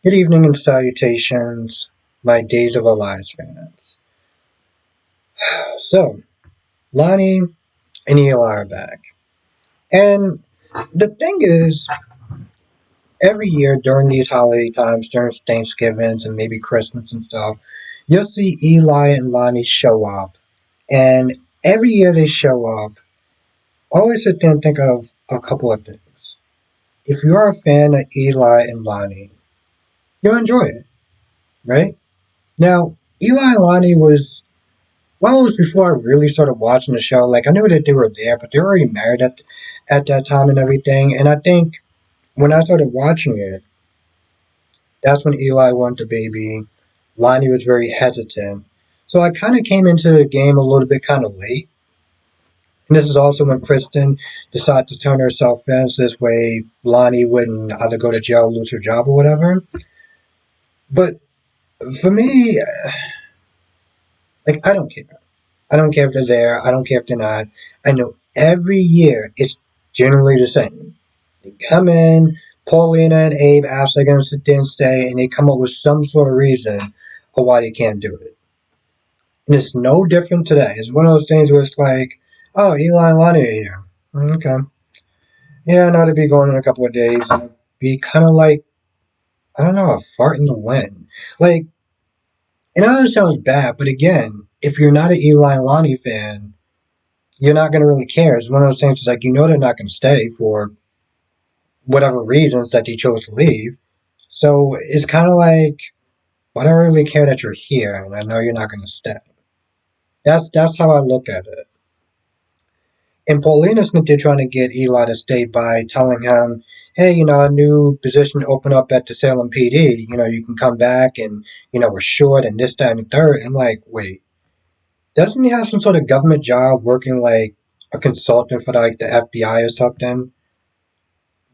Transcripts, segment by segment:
Good evening and salutations, my Days of Our Lives fans. So, Lonnie and Eli are back. And the thing is, every year during these holiday times, during Thanksgivings and maybe Christmas and stuff, you'll see Eli and Lonnie show up. And every year they show up, I always sit there and think of a couple of things. If you are a fan of Eli and Lonnie, you'll enjoy it, right? Now, Eli and Lonnie it was before I really started watching the show. Like I knew that they were there, but they were already married at that time and everything. And I think when I started watching it, that's when Eli wanted the baby. Lonnie was very hesitant. So I kind of came into the game a little bit kind of late. And this is also when Kristen decided to turn herself in, so this way Lonnie wouldn't either go to jail, lose her job, or whatever. But for me, like I don't care. I don't care if they're there. I don't care if they're not. I know every year it's generally the same. They come in, Paulina and Abe ask they're going to sit there and stay, and they come up with some sort of reason of why they can't do it. And it's no different today. It's one of those things where it's like, oh, Eli and Lonnie are here. Okay. Yeah, no, they'll be going in a couple of days. And it'll be kind of like, I don't know, a fart in the wind. Like, and I know it sounds bad, but again, if you're not an Eli and Lonnie fan, you're not going to really care. It's one of those things. It's like you know they're not going to stay for whatever reasons that they chose to leave. So it's kind of like, well, I don't really care that you're here, and I know you're not going to stay. That's how I look at it. And Paulina's they're trying to get Eli to stay by telling him, hey, a new position opened up at the Salem PD. You can come back, and we're short, and this, that, and the third. I'm like, wait, doesn't he have some sort of government job working like a consultant for like the FBI or something?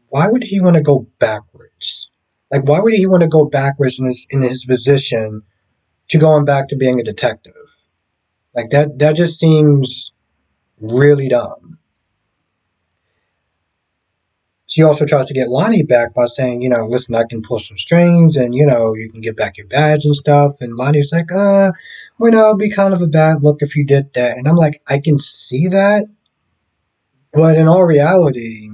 Why would he want to go backwards? Like, why would he want to go backwards in his position to going back to being a detective? Like that just seems really dumb. She also tries to get Lonnie back by saying, listen, I can pull some strings and, you can get back your badge and stuff. And Lonnie's like, it'd be kind of a bad look if you did that. And I'm like, I can see that. But in all reality,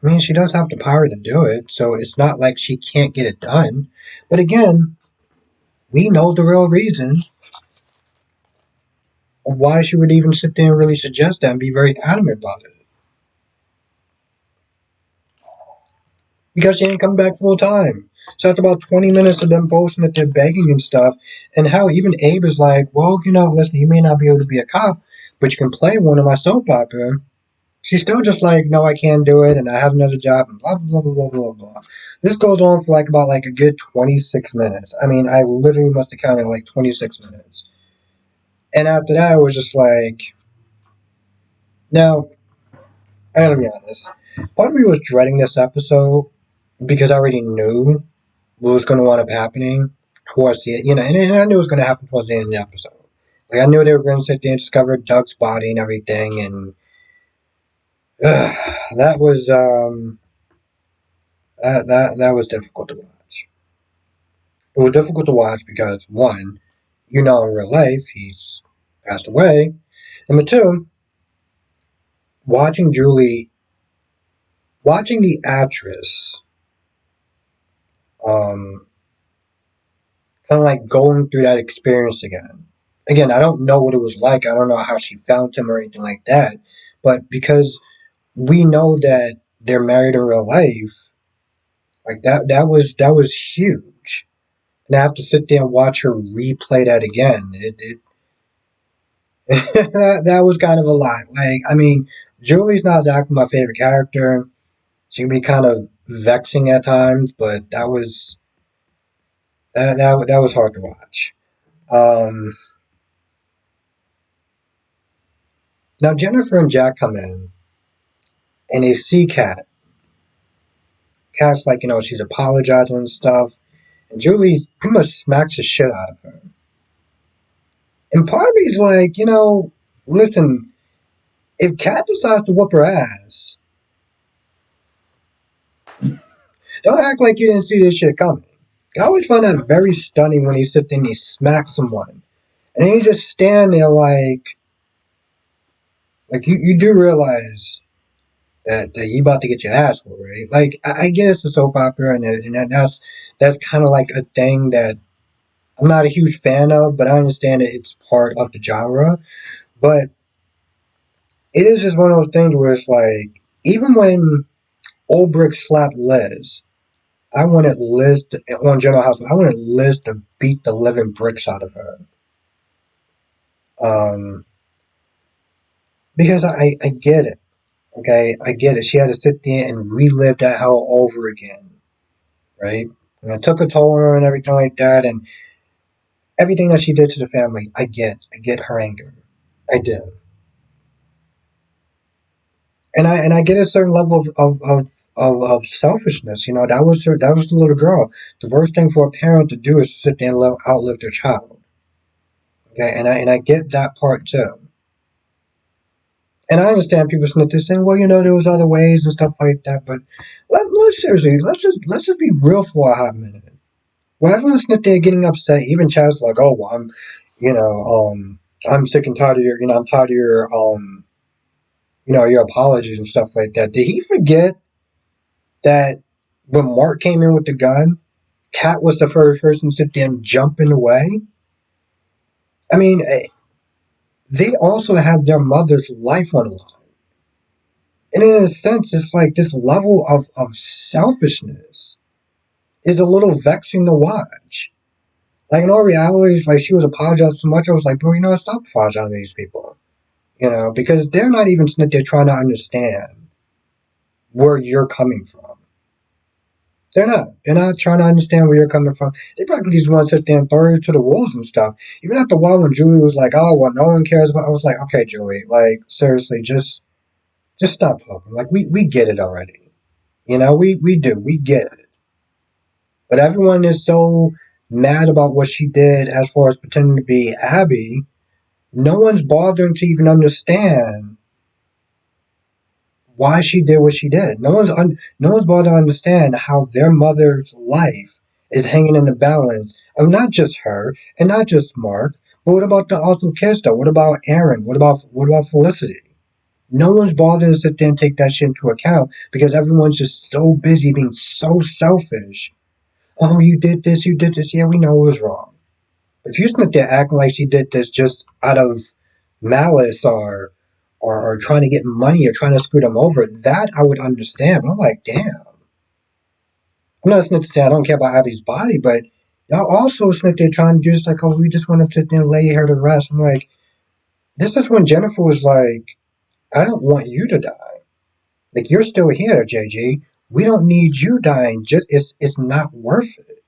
I mean, she does have the power to do it. So it's not like she can't get it done. But again, we know the real reason of why she would even sit there and really suggest that and be very adamant about it. Because she ain't coming back full time. So after about 20 minutes of them posting that they're begging and stuff, and how even Abe is like, well, listen, you may not be able to be a cop, but you can play one of my soap opera. She's still just like, no, I can't do it, and I have another job, and blah, blah, blah, blah, blah, blah. This goes on for like about like a good 26 minutes. I mean, I literally must have counted like 26 minutes. And after that, I was just like, now, I gotta be honest. Part of me was dreading this episode because I already knew what was going to wind up happening towards the and I knew it was going to happen towards the end of the episode. Like I knew they were going to sit there and discover Doug's body and everything, and that was that was difficult to watch. It was difficult to watch because one, in real life he's passed away. Number two, watching Julie, watching the actress, um, kind of like going through that experience again. Again, I don't know what it was like. I don't know how she found him or anything like that. But because we know that they're married in real life, like that was huge. And I have to sit there and watch her replay that again. It that was kind of a lot. Like, I mean, Julie's not exactly my favorite character. She can be kind of vexing at times, but that was hard to watch. Um, Now Jennifer and Jack come in and they see Kat. Kat's like, she's apologizing and stuff. And Julie pretty much smacks the shit out of her. And part of me's like, listen, if Kat decides to whoop her ass, Don't act like you didn't see this shit coming. I always find that very stunning when he sits there and he smacks someone. And you just stand there like you do realize that you about to get your ass whooped, right? Like I get it's a soap opera and that's kind of like a thing that I'm not a huge fan of, but I understand that it's part of the genre. But it is just one of those things where it's like even when Olbrich slapped Liz, I wanted Liz to, on General Hospital. I wanted Liz to beat the living bricks out of her. Um, because I get it. Okay, I get it. She had to sit there and relive that hell over again, right? And it took a toll on her and everything like that, and everything that she did to the family. I get her anger. I do, and I get a certain level of selfishness. You know, that was the little girl. The worst thing for a parent to do is to sit there and outlive their child. Okay, and I get that part too. And I understand people sitting there saying, well, you know, there was other ways and stuff like that. But let's seriously, let's just be real for a hot minute. Well, everyone's sitting there getting upset. Even Chad's like, oh, well, you know, I'm sick and tired of your, I'm tired of your, your apologies and stuff like that. Did he forget that when Mark came in with the gun, Kat was the first person to sit there and jump in the way? I mean, they also had their mother's life on the line. And in a sense, it's like this level of selfishness is a little vexing to watch. Like in all reality, it's like she was apologizing so much. I was like, bro, you know, stop apologizing to these people. You know, because they're not even they're trying to understand where you're coming from. They're not. They're not trying to understand where you're coming from. They probably just want to sit there and throw it to the wolves and stuff. Even after a while, when Julie was like, "Oh, well, no one cares about," I was like, "Okay, Julie, like seriously, just stop talking. Like we get it already. You know, we do. We get it. But everyone is so mad about what she did as far as pretending to be Abby. No one's bothering to even understand why she did what she did. No one's bothered to understand how their mother's life is hanging in the balance of not just her and not just Mark, but what about the other kids though? What about Aaron? What about Felicity? No one's bothering to sit there and take that shit into account because everyone's just so busy being so selfish. Oh, you did this. Yeah, we know it was wrong. If you sit there acting like she did this just out of malice or trying to get money or trying to screw them over, that I would understand. But I'm like, damn. I'm not sitting there I don't care about Abby's body, but y'all also sit there trying to do this like, oh, we just want to sit there and lay her to rest. I'm like, this is when Jennifer was like, I don't want you to die. Like you're still here, JG. We don't need you dying. Just it's not worth it.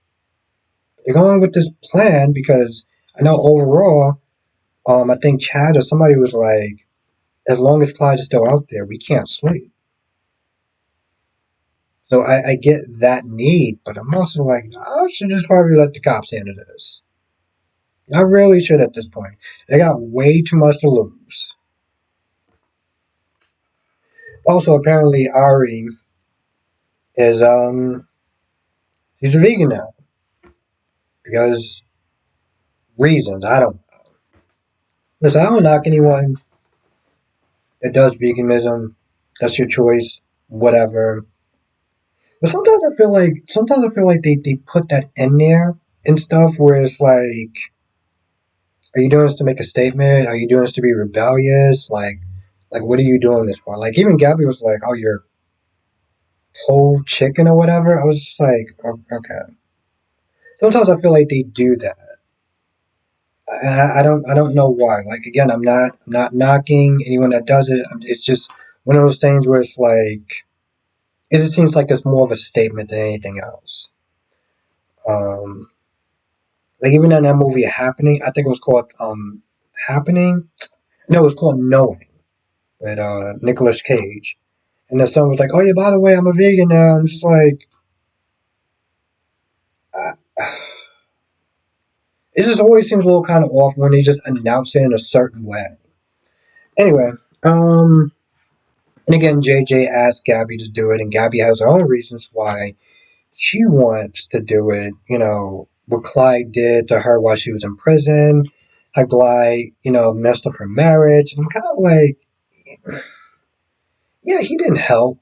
They're going with this plan because I know overall, I think Chad or somebody was like, as long as Clyde is still out there, we can't sleep. So I get that need, but I'm also like, I should just probably let the cops handle this. I really should at this point. They got way too much to lose. Also, apparently Ari is she's a vegan now because reasons. I don't listen. I don't knock anyone that does veganism. That's your choice. Whatever. But sometimes I feel like they put that in there and stuff where it's like, are you doing this to make a statement? Are you doing this to be rebellious? Like what are you doing this for? Like even Gabby was like, oh, you're whole chicken or whatever. I was just like, okay. Sometimes I feel like they do that. I don't know why. Like again, I'm not knocking anyone that does it. It's just one of those things where it's like it just seems like it's more of a statement than anything else. Um, like even in that movie Happening, I think it was called Happening. No, it was called Knowing with Nicolas Cage. And then someone was like, "Oh yeah, by the way, I'm a vegan now." I'm just like, uh, it just always seems a little kind of off when they just announce it in a certain way. Anyway, and again, JJ asked Gabby to do it, and Gabby has her own reasons why she wants to do it, what Clyde did to her while she was in prison. How Clyde, messed up her marriage. And I'm kind of like, yeah, he didn't help.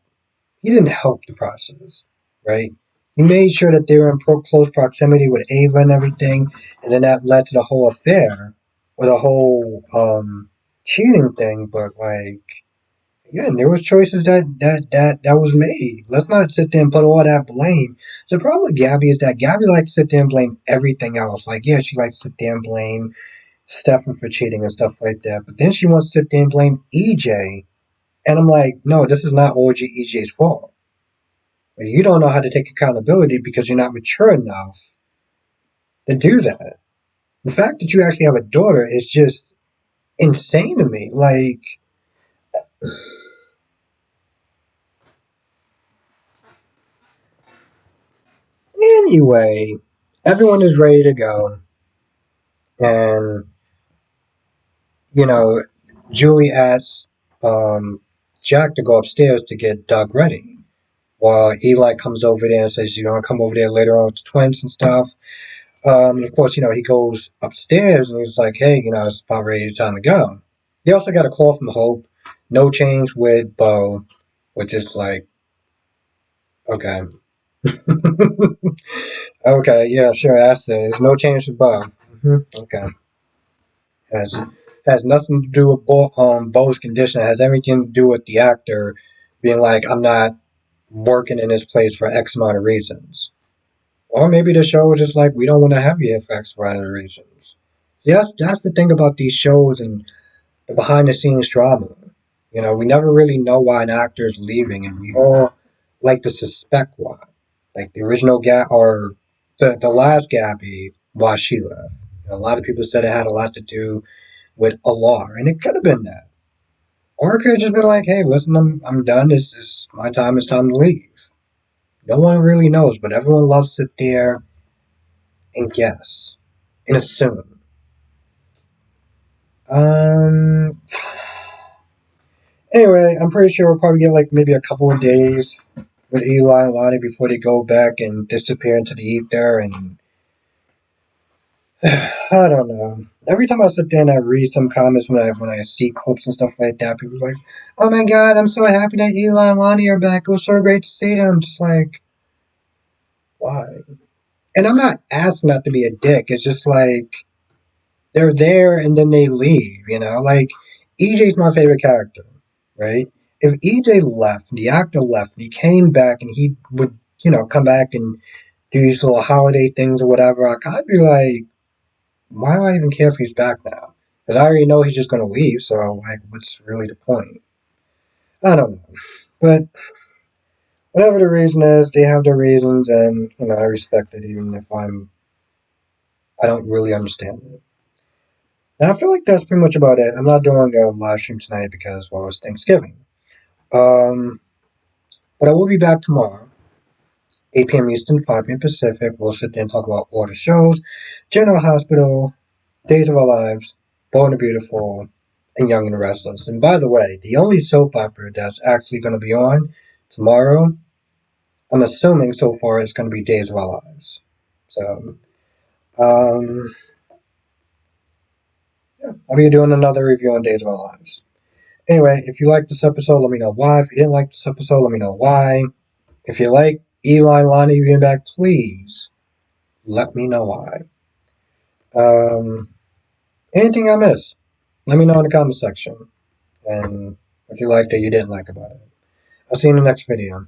He didn't help the process, right? He made sure that they were in close proximity with Ava and everything, and then that led to the whole affair, or the whole cheating thing. But like, again, there was choices that was made. Let's not sit there and put all that blame. The problem with Gabby is that Gabby likes to sit there and blame everything else. Like, yeah, she likes to sit there and blame Stefan for cheating and stuff like that. But then she wants to sit there and blame EJ. And I'm like, no, this is not OG EJ's fault. You don't know how to take accountability because you're not mature enough to do that. The fact that you actually have a daughter is just insane to me. Like, anyway, everyone is ready to go. And, you know, Julie asks Jack to go upstairs to get Doug ready. While Eli comes over there and says, come over there later on with the twins and stuff. And of course, he goes upstairs and he's like, hey, it's about ready time to go. He also got a call from Hope. No change with Bo, which is like, okay. Okay, yeah, sure, that's it. There's no change with Bo. Okay. Has has nothing to do with Bo's condition. It has everything to do with the actor being like, I'm not working in this place for X amount of reasons. Or maybe the show was just like, we don't want to have you for X amount of reasons. See, that's the thing about these shows and the behind the scenes drama. We never really know why an actor is leaving, and we all like to suspect why. Like the original or the last Gabby, why she left. A lot of people said it had a lot to do with Alar, and it could have been that. Or it could have just been like, hey, listen, I'm done. This is my time. It's time to leave. No one really knows, but everyone loves to sit there and guess and assume. Um. Anyway, I'm pretty sure we'll probably get like maybe a couple of days with Eli and Lonnie before they go back and disappear into the ether. And I don't know. Every time I sit there and I read some comments when I see clips and stuff like that, people are like, "Oh my God, I'm so happy that Eli and Lonnie are back. It was so great to see them." I'm just like, why? And I'm not asking not to be a dick. It's just like they're there and then they leave. Like EJ's my favorite character, right? If EJ left, the actor left, and he came back and he would, come back and do these little holiday things or whatever, I kind of be like, why do I even care if he's back now? Because I already know he's just going to leave, so like, what's really the point? I don't know. But whatever the reason is, they have their reasons, and I respect it, even if I don't really understand it. Now I feel like that's pretty much about it. I'm not doing a live stream tonight because well, it's Thanksgiving. Um, but I will be back tomorrow. 8 p.m. Eastern, 5 p.m. Pacific. We'll sit there and talk about all the shows. General Hospital, Days of Our Lives, Bold and the Beautiful, and Young and the Restless. And by the way, the only soap opera that's actually going to be on tomorrow, I'm assuming so far, is going to be Days of Our Lives. So, um, yeah, I'll be doing another review on Days of Our Lives. Anyway, if you liked this episode, let me know why. If you didn't like this episode, let me know why. If you like Eli and Lonnie being back, please let me know why. Um, Anything I missed, let me know in the comment section. And what you liked or you didn't like about it. I'll see you in the next video.